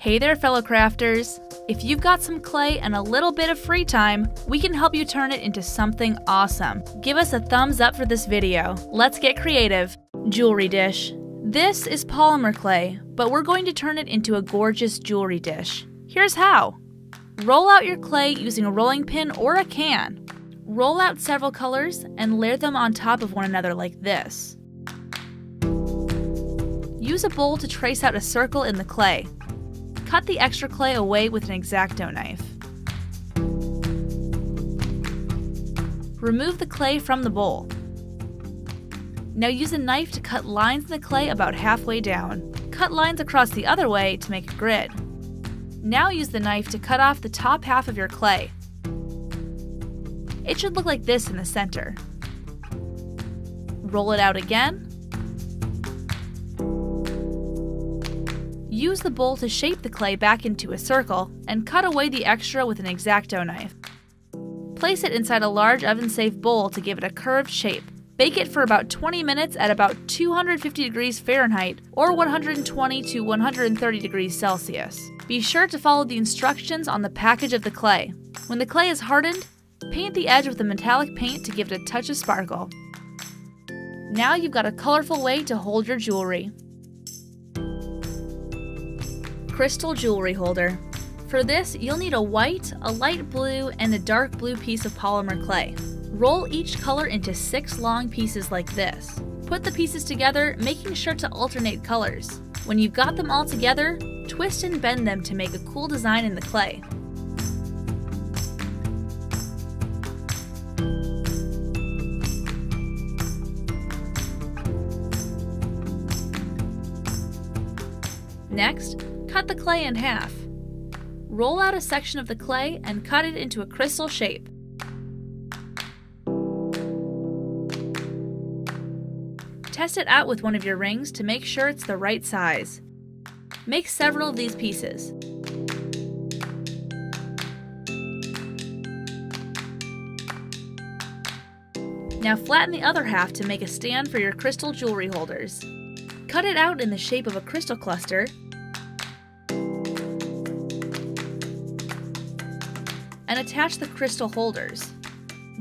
Hey there, fellow crafters! If you've got some clay and a little bit of free time, we can help you turn it into something awesome. Give us a thumbs up for this video. Let's get creative. Jewelry dish. This is polymer clay, but we're going to turn it into a gorgeous jewelry dish. Here's how. Roll out your clay using a rolling pin or a can. Roll out several colors and layer them on top of one another like this. Use a bowl to trace out a circle in the clay. Cut the extra clay away with an X-Acto knife. Remove the clay from the bowl. Now use a knife to cut lines in the clay about halfway down. Cut lines across the other way to make a grid. Now use the knife to cut off the top half of your clay. It should look like this in the center. Roll it out again. Use the bowl to shape the clay back into a circle and cut away the extra with an X-Acto knife. Place it inside a large oven-safe bowl to give it a curved shape. Bake it for about 20 minutes at about 250 degrees Fahrenheit or 120 to 130 degrees Celsius. Be sure to follow the instructions on the package of the clay. When the clay is hardened, paint the edge with a metallic paint to give it a touch of sparkle. Now you've got a colorful way to hold your jewelry. Crystal jewelry holder. For this, you'll need a white, a light blue, and a dark blue piece of polymer clay. Roll each color into 6 long pieces like this. Put the pieces together, making sure to alternate colors. When you've got them all together, twist and bend them to make a cool design in the clay. Next, cut the clay in half. Roll out a section of the clay and cut it into a crystal shape. Test it out with one of your rings to make sure it's the right size. Make several of these pieces. Now flatten the other half to make a stand for your crystal jewelry holders. Cut it out in the shape of a crystal cluster and attach the crystal holders.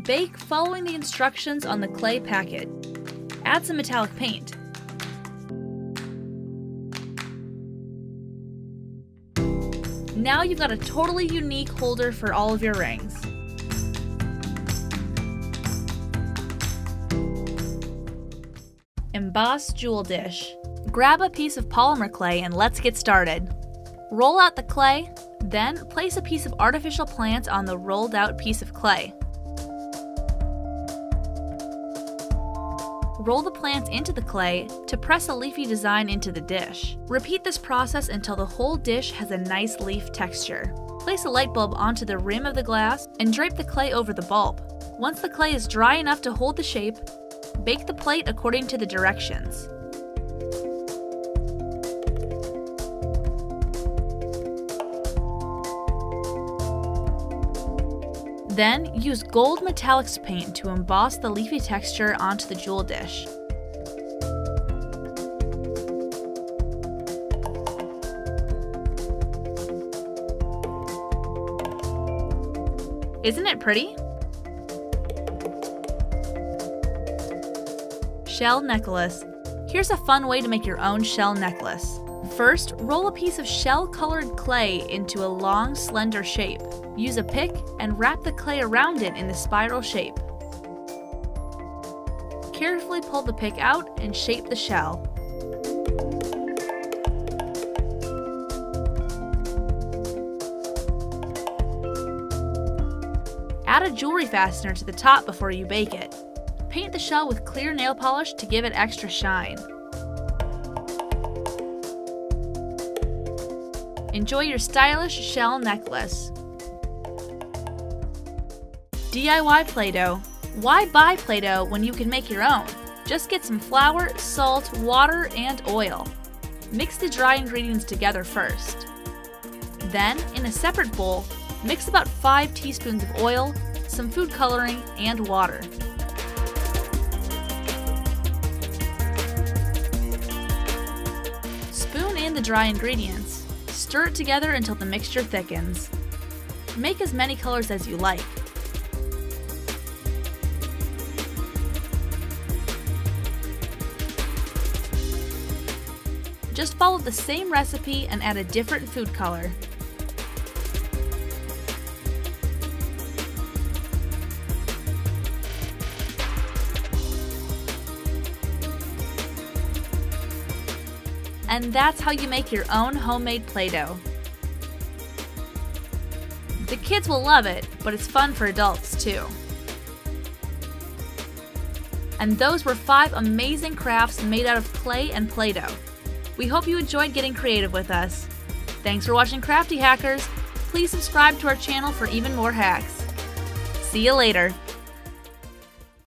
Bake following the instructions on the clay packet. Add some metallic paint. Now you've got a totally unique holder for all of your rings. Emboss jewel dish. Grab a piece of polymer clay and let's get started. Roll out the clay, then place a piece of artificial plant on the rolled out piece of clay. Roll the plant into the clay to press a leafy design into the dish. Repeat this process until the whole dish has a nice leaf texture. Place a light bulb onto the rim of the glass and drape the clay over the bulb. Once the clay is dry enough to hold the shape, bake the plate according to the directions. Then, use gold metallics paint to emboss the leafy texture onto the jewel dish. Isn't it pretty? Shell necklace. Here's a fun way to make your own shell necklace. First, roll a piece of shell-colored clay into a long, slender shape. Use a pick and wrap the clay around it in the spiral shape. Carefully pull the pick out and shape the shell. Add a jewelry fastener to the top before you bake it. Paint the shell with clear nail polish to give it extra shine. Enjoy your stylish shell necklace. DIY Play-Doh. Why buy Play-Doh when you can make your own? Just get some flour, salt, water, and oil. Mix the dry ingredients together first. Then, in a separate bowl, mix about 5 teaspoons of oil, some food coloring, and water. Spoon in the dry ingredients. Stir it together until the mixture thickens. Make as many colors as you like. Just follow the same recipe and add a different food color. And that's how you make your own homemade Play-Doh. The kids will love it, but it's fun for adults too. And those were 5 amazing crafts made out of clay and Play-Doh. We hope you enjoyed getting creative with us. Thanks for watching Crafty Hackers. Please subscribe to our channel for even more hacks. See you later.